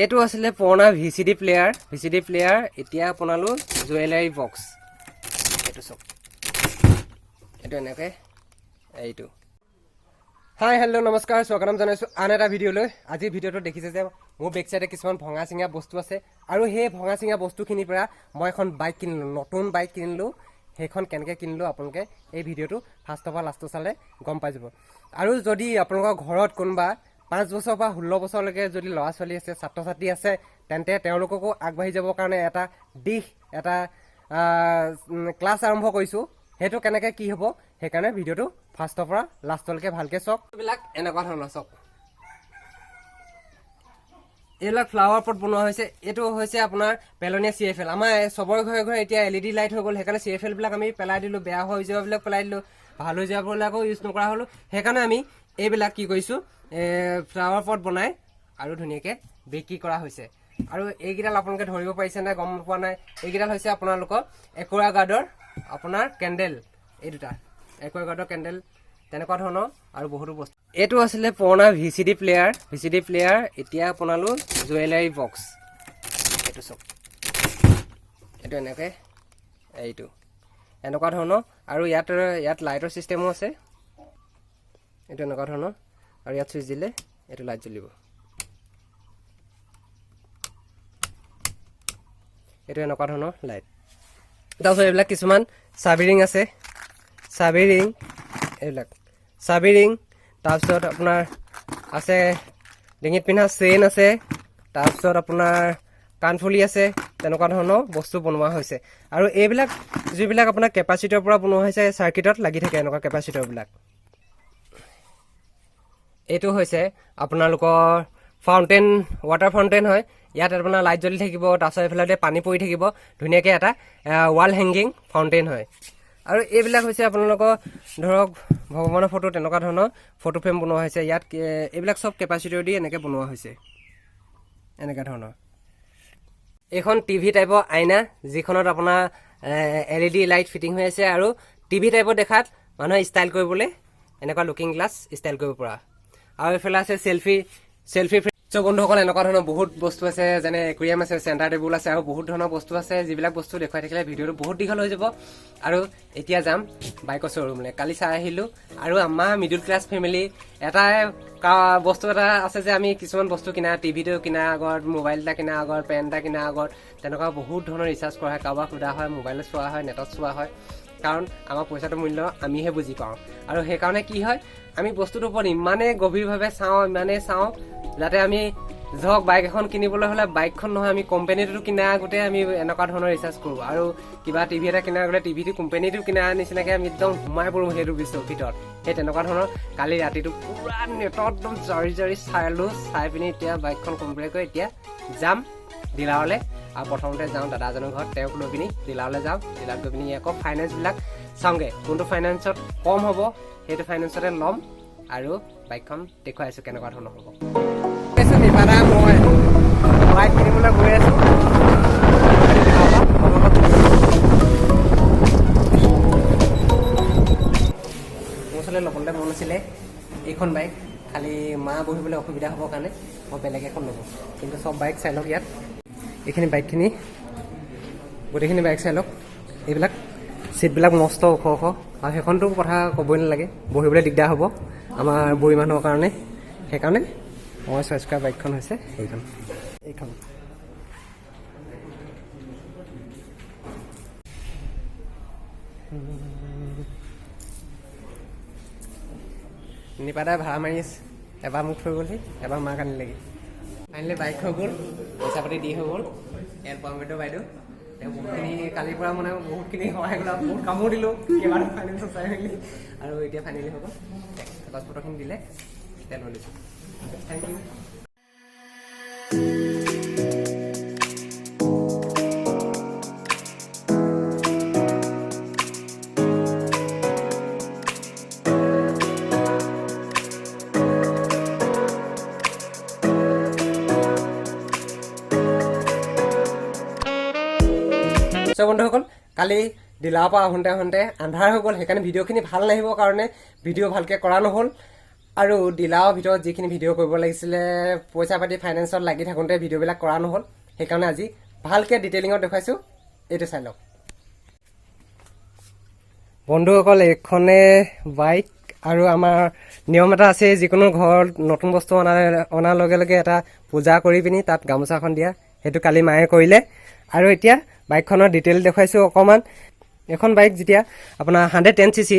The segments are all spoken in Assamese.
এইটো আছিলে পুৰণা ভিচিডি প্লেয়াৰ এতিয়া আপোনালোক জুৱেলাৰী বক্স এইটো চক এইটো এনেকৈ এইটো হাই হেল্ল' নমস্কাৰ স্বাগতম জনাইছোঁ আন এটা ভিডিঅ'লৈ। আজি ভিডিঅ'টো দেখিছে যে মোৰ বেক চাইডে কিছুমান ভঙা চিঙা বস্তু আছে আৰু সেই ভঙা চিঙা বস্তুখিনিৰ পৰা মই এখন বাইক কিনিলোঁ, নতুন বাইক কিনিলোঁ। সেইখন কেনেকৈ কিনিলোঁ আপোনালোকে এই ভিডিঅ'টো ফাৰ্ষ্টৰ পৰা লাষ্টটো চালে গম পাই যাব। আৰু যদি আপোনালোকৰ ঘৰত কোনোবা 5 বছৰ পৰা 16 বছৰলৈকে যদি ল'ৰা ছোৱালী আছে, ছাত্ৰ ছাত্ৰী আছে, তেন্তে তেওঁলোককো আগবাঢ়ি যাবৰ কাৰণে এটা ক্লাছ আৰম্ভ কৰিছোঁ। সেইটো কেনেকৈ কি হ'ব সেইকাৰণে ভিডিঅ'টো ফাৰ্ষ্টৰ পৰা লাষ্টলৈকে ভালকৈ চাওক। এইবিলাক এনেকুৱা ধৰণৰ চাওক, এইবিলাক ফ্লাৱাৰ পট বনোৱা হৈছে। এইটো হৈছে আপোনাৰ পেলনীয়া CFL। আমাৰ চবৰে ঘৰে ঘৰে এতিয়া LED লাইট হৈ গ'ল, সেইকাৰণে CFL বিলাক আমি পেলাই দিলোঁ, বেয়া হৈ যোৱাবিলাক পেলাই দিলোঁ, ভাল হৈ যোৱাবিলাকো ইউজ নকৰা হ'লোঁ। সেইকাৰণে আমি এইবিলাক কি কৰিছোঁ, ফ্লাৱাৰ পট বনাই আৰু ধুনীয়াকৈ বিক্ৰী কৰা হৈছে। আৰু এইকেইডাল আপোনালোকে ধৰিব পাৰিছে নাই গম পোৱা নাই, এইকেইডাল হৈছে আপোনালোকৰ একুৱাগাৰ্ডৰ আপোনাৰ কেণ্ডেল। এই দুটা একুৱাগাৰ্ডৰ কেণ্ডেল তেনেকুৱা ধৰণৰ আৰু বহুতো বস্তু। এইটো আছিলে পুৰণা ভিচিডি প্লেয়াৰ এতিয়া আপোনালোক জুৱেলাৰী বক্স এইটো চক এইটো এনেকৈ এইটো এনেকুৱা ধৰণৰ। আৰু ইয়াত লাইটৰ ছিষ্টেমো আছে। এইটো এনেকুৱা ধৰণৰ আৰু ইয়াত চুইচ দিলে এইটো লাইট জ্বলিব। এইটো এনেকুৱা ধৰণৰ লাইট। তাৰপিছত এইবিলাক কিছুমান চাবি ৰিং আছে, চাবি ৰিং তাৰপিছত আপোনাৰ আছে ডিঙিত পিন্ধা চেইন আছে, তাৰপিছত আপোনাৰ কাণফুলি আছে, তেনেকুৱা ধৰণৰ বস্তু বনোৱা হৈছে। আৰু এইবিলাক যিবিলাক আপোনাৰ কেপাচিটৰ পৰা বনোৱা হৈছে, চাৰ্কিটত লাগি থাকে এনেকুৱা কেপাচিটৰবিলাক। এইটো হৈছে আপোনালোকৰ ফাউণ্টেইন, ৱাটাৰ ফাউণ্টেইন হয়। ইয়াত আপোনাৰ লাইট জ্বলি থাকিব, তাৰপিছত এইফালে পানী পৰি থাকিব, ধুনীয়াকৈ এটা ৱাল হেংগিং ফাউণ্টেইন হয়। আৰু এইবিলাক হৈছে আপোনালোকৰ ধৰক ভগৱানৰ ফটো, তেনেকুৱা ধৰণৰ ফটো ফ্ৰেম বনোৱা হৈছে। ইয়াত এইবিলাক চব কেপাচিটৰ দি এনেকৈ বনোৱা হৈছে, এনেকুৱা ধৰণৰ। এইখন টিভি টাইপৰ আইনা, যিখনত আপোনাৰ LED লাইট ফিটিং হৈ আছে আৰু টিভি টাইপৰ দেখাত মানুহে ষ্টাইল কৰিবলৈ এনেকুৱা লুকিং গ্লাছ ষ্টাইল কৰিব পৰা। আৰু এইফালে আছে চেল্ফি বন্ধুসকল। এনেকুৱা ধৰণৰ বহুত বস্তু আছে, যেনে একুৰিয়াম আছে, চেণ্টাৰ টেবুল আছে আৰু বহুত ধৰণৰ বস্তু আছে, যিবিলাক বস্তু দেখুৱাই থাকিলে ভিডিঅ'টো বহুত দীঘল হৈ যাব। আৰু এতিয়া যাম বাইকৰ শ্ব'ৰুমলৈ। কালি চাই আহিলোঁ আৰু আমাৰ মিডল ক্লাছ ফেমিলি এটাই বস্তু এটা আছে যে আমি কিছুমান বস্তু কিনা, টিভিটো কিনাৰ আগত, মোবাইল এটা কিনাৰ আগত, পেন এটা কিনাৰ আগত তেনেকুৱা বহুত ধৰণৰ ৰিচাৰ্জ কৰা হয়, কাৰোবাক সোধা হয়, মোবাইলত চোৱা হয়, নেটত চোৱা হয়। কাৰণ আমাৰ পইচাটোৰ মূল্য আমিহে বুজি পাওঁ। আৰু সেইকাৰণে কি হয়, আমি বস্তুটোৰ ওপৰত ইমানেই গভীৰভাৱে চাওঁ যাতে আমি ধৰক বাইক এখন কিনিবলৈ হ'লে বাইকখন নহয়, আমি কোম্পানীটো কিনাৰ আগতে আমি এনেকুৱা ধৰণৰ ৰিচাৰ্জ কৰোঁ। আৰু কিবা টিভি এটা কিনাৰ আগতে টিভিটো কোম্পানীটো কিনাৰ নিচিনাকৈ আমি একদম সোমাই পৰোঁ সেইটো ভিতৰত। সেই তেনেকুৱা ধৰণৰ কালি ৰাতিটো পূৰা নেটত একদম জাৰি চাই পিনি এতিয়া বাইকখন কমপ্লিট কৰি এতিয়া যাম ডিলাৰলৈ। আৰু প্ৰথমতে যাওঁ দাদা এজনৰ ঘৰত, তেওঁক লৈ পিনি ডিলাৰলৈ যাওঁ। ডিলাৰত গৈ পিনি আকৌ ফাইনেন্সবিলাক চাওঁগৈ, কোনটো ফাইনেন্সত কম হ'ব সেইটো ফাইনেন্সতে ল'ম আৰু বাইকখন দেখুৱাইছোঁ কেনেকুৱা ধৰণৰ হ'ব। দাদা মই বাইক কিনিবলৈ গৈ আছোঁ। মোৰ ওচৰলৈ ল'বলৈ মন আছিলে এইখন বাইক, খালি মা বহিবলৈ অসুবিধা হ'বৰ কাৰণে মই বেলেগ এখন ল'ব। কিন্তু চব বাইক চাই লওক ইয়াত, এইখিনি বাইকখিনি গোটেইখিনি বাইক চাই লওক। এইবিলাক ছিটবিলাক মস্ত ওখ আৰু সেইখনটো কথা ক'বই নালাগে, বহিবলৈ দিগদাৰ হ'ব আমাৰ বুঢ়ী মানুহৰ কাৰণে। সেইকাৰণে মই চইচ কৰা বাইকখন হৈছে এইখন। নিপাদাই ভাড়া মাৰি আছে, এবাৰ মোক থৈ গ'লহি, এবাৰ মাক আনিলেগৈ। আনিলে বাইক হৈ গ'ল, পইচা পাতি দি হৈ গ'ল। ইয়াত পাৰ্মিটো বাইদেউ তেওঁ বহুতখিনি কালিৰ পৰা মানে বহুতখিনি সহায় কৰিলে, বহুত কামো দিলোঁ, কেইবাৰ ফাইনেন্সত চাই মেলি। আৰু এতিয়া ফাইনেলি হৈ গ'ল, কাগজ পত্ৰখিনি দিলে, এতিয়া লৈ লৈছোঁ। Thank you. বন্ধুসকল, কালি ডিলাৰৰ পৰা আহোঁতে আন্ধাৰ হৈ গ'ল, সেইকাৰণে ভিডিঅ'খিনি ভাল নাহিবৰ কাৰণে ভিডিঅ' ভালকৈ কৰা নহ'ল। আৰু ডিলাৰৰ ভিতৰত যিখিনি ভিডিঅ' কৰিব লাগিছিলে পইচা পাতি ফাইনেন্সত লাগি থাকোঁতে ভিডিঅ'বিলাক কৰা নহ'ল, সেইকাৰণে আজি ভালকৈ ডিটেইলিঙত দেখুৱাইছোঁ। এইটো চাই লওক বন্ধুসকল। এইখনে বাইক আৰু আমাৰ নিয়ম এটা আছে, যিকোনো ঘৰত নতুন বস্তু অনাৰ লগে লগে এটা পূজা কৰি পিনি তাত গামোচাখন দিয়া, সেইটো কালি মায়ে কৰিলে। আৰু এতিয়া বাইকখনৰ ডিটেইল দেখুৱাইছোঁ অকণমান। এখন বাইক যেতিয়া আপোনাৰ 110cc,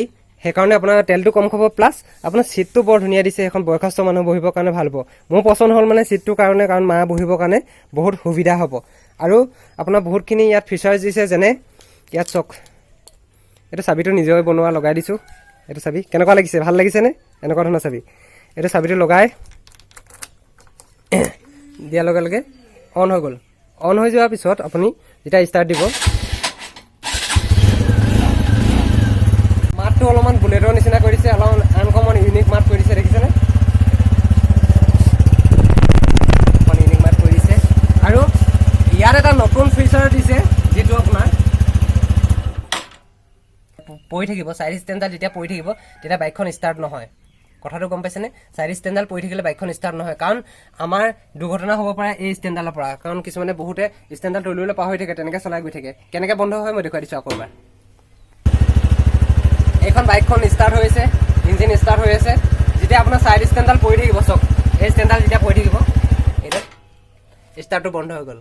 সেইকাৰণে আপোনাৰ তেলটো কম খাব, প্লাছ আপোনাৰ ছিটটো বৰ ধুনীয়া দিছে। এখন বয়সস্থ মানুহ বহিবৰ কাৰণে ভাল হ'ব। মোৰ পচন্দ হ'ল মানে ছিটটোৰ কাৰণে, কাৰণ মা বহিবৰ কাৰণে বহুত সুবিধা হ'ব। আৰু আপোনাৰ বহুতখিনি ইয়াত ফিচাৰ্ছ দিছে, যেনে ইয়াত চক, এইটো চাবিটো নিজে বনোৱা লগাই দিছোঁ। এইটো চাবি কেনেকুৱা লাগিছে, ভাল লাগিছেনে? এনেকুৱা ধৰণৰ চাবি। এইটো চাবিটো লগাই দিয়াৰ লগে লগে অন হৈ গ'ল। অন হৈ যোৱাৰ পিছত আপুনি যেতিয়া ষ্টাৰ্ট দিব, মাতটো অলপমান বুলেটৰ নিচিনা কৰিছে, অলপমান আনকমন ইউনিক মাত কৰিছে, দেখিছেনে? ইউনিক মাত কৰিছে। আৰু ইয়াত এটা নতুন ফিচাৰ দিছে, যিটো আপোনাৰ পৰি থাকিব, চাইড ষ্টেণ্ডডাল যেতিয়া পৰি থাকিব তেতিয়া বাইকখন ষ্টাৰ্ট নহয়। কথাটো গম পাইছেনে? চাইড ষ্টেণ্ডডাল পৰি থাকিলে বাইকখন ষ্টাৰ্ট নহয়, কাৰণ আমাৰ দুৰ্ঘটনা হ'ব পাৰে এই ষ্টেণ্ডডালৰ পৰা। কাৰণ কিছুমানে বহুতে ষ্টেণ্ডডাল তলিবলৈ পাহৰি থাকে, তেনেকৈ চলাই গৈ থাকে। কেনেকৈ বন্ধ হয় মই দেখুৱাই দিছোঁ আকৌ এবাৰ। এইখন বাইকখন ষ্টাৰ্ট হৈ আছে, ইঞ্জিন ষ্টাৰ্ট হৈ আছে। যেতিয়া আপোনাৰ চাইড ষ্টেণ্ডডাল পৰি থাকিব, চক এই ষ্টেণ্ডডাল যেতিয়া পৰি থাকিব, এইটো ষ্টাৰ্টটো বন্ধ হৈ গ'ল।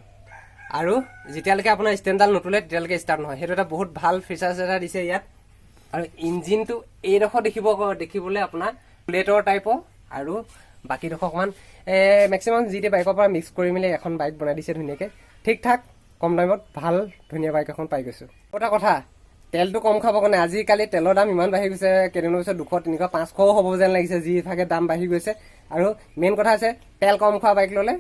আৰু যেতিয়ালৈকে আপোনাৰ ষ্টেণ্ডডাল নুতুলে তেতিয়ালৈকে ষ্টাৰ্ট নহয়। সেইটো এটা বহুত ভাল ফিচাৰ্ছ এটা দিছে ইয়াত। আৰু ইঞ্জিনটো এইডোখৰ দেখিবলৈ আপোনাৰ প্লেটৰ টাইপৰ, আৰু বাকীডোখৰ অকণমান মেক্সিমাম যি টি বাইকৰ পৰা মিক্স কৰি মেলি এখন বাইক বনাই দিছে ধুনীয়াকৈ। ঠিক ঠাক কম দামত ভাল ধুনীয়া বাইক এখন পাই গৈছোঁ। এটা কথা, তেলটো কম খাবৰ কাৰণে আজিকালি তেলৰ দাম ইমান বাঢ়ি গৈছে, কেইদিনৰ পিছত 200, 300, 500 হ'ব যেন লাগিছে, যিভাগে দাম বাঢ়ি গৈছে। আৰু মেইন কথা হৈছে তেল কম খোৱা বাইক ল'লে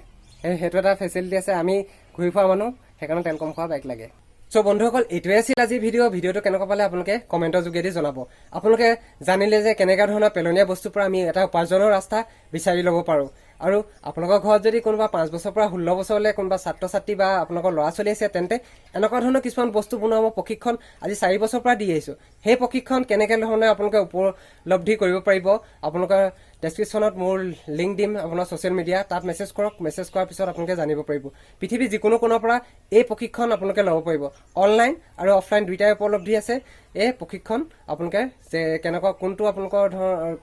সেইটো এটা ফেচিলিটি আছে। আমি ঘূৰি ফুৰা মানুহ, সেইকাৰণে তেল কম খোৱা বাইক লাগে। চ' বন্ধুসকল, এইটোৱে আছিল আজি ভিডিঅ'টো কেনেকুৱা পালে আপোনালোকে কমেণ্টৰ যোগেদি জনাব। আপোনালোকে জানিলে যে কেনেকুৱা ধৰণৰ পেলনীয়া বস্তুৰ পৰা আমি এটা উপাৰ্জনৰ ৰাস্তা বিচাৰি ল'ব পাৰোঁ। আৰু আপোনালোকৰ ঘৰত যদি কোনোবা 5 বছৰৰ পৰা 16 বছৰলৈ কোনোবা ছাত্ৰ ছাত্ৰী বা আপোনালোকৰ ল'ৰা ছোৱালী আছে, তেন্তে এনেকুৱা ধৰণৰ কিছুমান বস্তু বনোৱা মই প্ৰশিক্ষণ আজি 4 বছৰৰ পৰা দি আহিছোঁ। সেই প্ৰশিক্ষণ কেনেকৈ ধৰণে আপোনালোকে উপলব্ধি কৰিব পাৰিব, আপোনালোকৰ ডেছক্ৰিপশ্যনত মোৰ লিংক দিম, আপোনাৰ ছ'চিয়েল মিডিয়া, তাত মেছেজ কৰক। মেছেজ কৰাৰ পিছত আপোনালোকে জানিব পাৰিব। পৃথিৱীৰ যিকোনো কোণৰ পৰা এই প্ৰশিক্ষণ আপোনালোকে ল'ব পাৰিব। অনলাইন আৰু অফলাইন দুইটাই উপলব্ধি আছে। এই প্ৰশিক্ষণ আপোনালোকে যে কেনেকুৱা কোনটো আপোনালোকৰ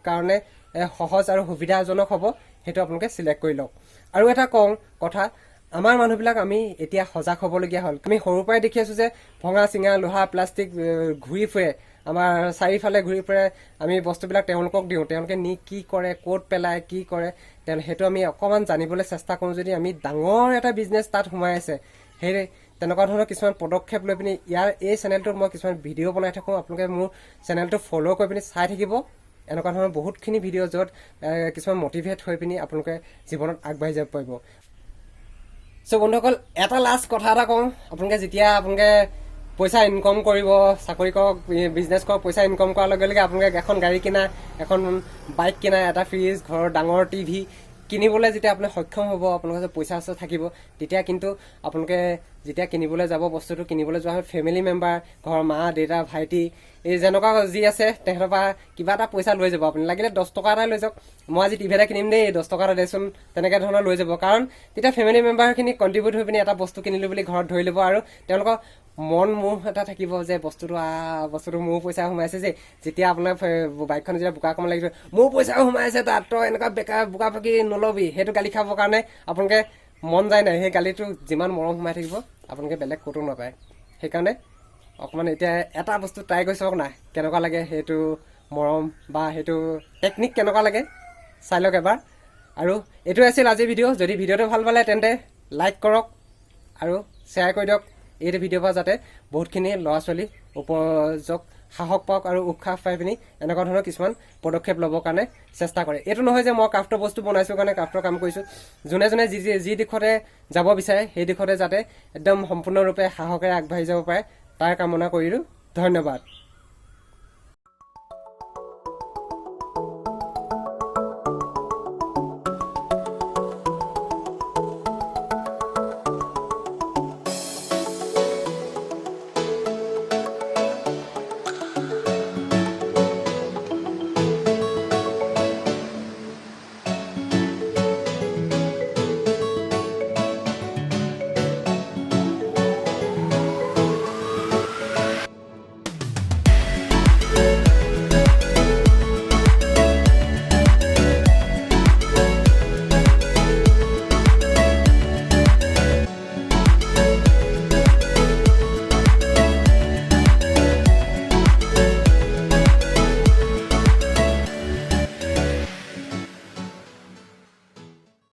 কাৰণে সহজ আৰু সুবিধাজনক হ'ব, সেইটো আপোনালোকে চিলেক্ট কৰি লওক। আৰু এটা কথা, আমাৰ মানুহবিলাক আমি এতিয়া সজাগ হ'বলগীয়া হ'ল। আমি সৰুৰ পৰাই দেখি আছোঁ যে ভঙা চিঙা লোহা প্লাষ্টিক ঘূৰি ফুৰে, আমাৰ চাৰিওফালে ঘূৰি ফুৰে। আমি বস্তুবিলাক তেওঁলোকক দিওঁ, তেওঁলোকে নি কি কৰে, ক'ত পেলায়, কি কৰে, সেইটো আমি অকণমান জানিবলৈ চেষ্টা কৰোঁ। যদি আমি ডাঙৰ এটা বিজনেছ তাত সোমাই আছে, সেই তেনেকুৱা ধৰণৰ কিছুমান পদক্ষেপ লৈ পিনি এই চেনেলটোত মই কিছুমান ভিডিঅ' বনাই থাকোঁ। আপোনালোকে মোৰ চেনেলটো ফ'ল' কৰি পিনি চাই থাকিব। এনেকুৱা ধৰণৰ বহুতখিনি ভিডিঅ' য'ত কিছুমান মটিভেট হৈ পিনি আপোনালোকে জীৱনত আগবাঢ়ি যাব পাৰিব। চ' বন্ধুসকল, এটা লাষ্ট কথা এটা কওঁ। আপোনালোকে পইচা ইনকম কৰিব, চাকৰি কৰক, বিজনেছ কৰক, পইচা ইনকম কৰাৰ লগে লগে আপোনালোকে এখন গাড়ী কিনা, এখন বাইক কিনা, এটা ফ্ৰিজ, ঘৰৰ ডাঙৰ টিভি কিনিবলৈ যেতিয়া আপুনি সক্ষম হ'ব, আপোনালোকৰ যে পইচা থাকিব, তেতিয়া কিন্তু আপোনালোকে যেতিয়া কিনিবলৈ যাব, বস্তুটো কিনিবলৈ যোৱা হয়, ফেমিলি মেম্বাৰ, ঘৰৰ মা দেউতা ভাইটি এই যেনেকুৱা যি আছে তেহেঁতৰ পৰা কিবা এটা পইচা লৈ যাব। আপুনি লাগিলে 10 টকা এটা লৈ যাওক, মই আজি টিভি এটা কিনিম দেই, 10 টকা এটা দেচোন, তেনেকৈ ধৰণৰ লৈ যাব। কাৰণ তেতিয়া ফেমিলি মেম্বাৰখিনি কণ্ট্ৰিবিউট হৈ পিনি এটা বস্তু কিনিলোঁ বুলি ঘৰত ধৰি ল'ব। আৰু তেওঁলোকৰ মন মোহ এটা থাকিব যে বস্তুটো মোৰ পইচা সোমাইছে যে। যেতিয়া আপোনাৰ বাইকখন যেতিয়া বোকা কম লাগিব, মোৰ পইচা সোমাইছে তাত, তই এনেকুৱা বোকা পাকি নল'বি, সেইটো গালি খাবৰ কাৰণে আপোনালোকে মন যায় নাই, সেই গালিটো যিমান মৰম সোমাই থাকিব আপোনালোকে বেলেগ ক'তো নাপায়। সেইকাৰণে অকণমান এতিয়া এটা বস্তু ট্ৰাই কৰি চাওক না, কেনেকুৱা লাগে সেইটো মৰম বা সেইটো টেকনিক কেনেকুৱা লাগে চাই লওক এবাৰ। আৰু এইটোৱে আছিল আজিৰ ভিডিঅ'। যদি ভিডিঅ'টো ভাল পালে তেন্তে লাইক কৰক আৰু শ্বেয়াৰ কৰি দিয়ক। এইটো ভিডিঅ'ৰ পৰা যাতে বহুতখিনি ল'ৰা ছোৱালী উপযোগ সাহস পাওক আৰু উৎসাহ পাই পিনি এনেকুৱা ধৰণৰ কিছুমান পদক্ষেপ ল'বৰ কাৰণে চেষ্টা কৰে। এইটো নহয় যে মই ক্ৰাফ্টৰ বস্তু বনাইছোঁ কাৰণে ক্ৰাফ্টৰ কাম কৰিছোঁ। যোনে যি দিশতে যাব বিচাৰে সেই দিশতে যাতে একদম সম্পূৰ্ণৰূপে সাহসেৰে আগবাঢ়ি যাব পাৰে, তাৰ কামনা কৰিলোঁ। ধন্যবাদ।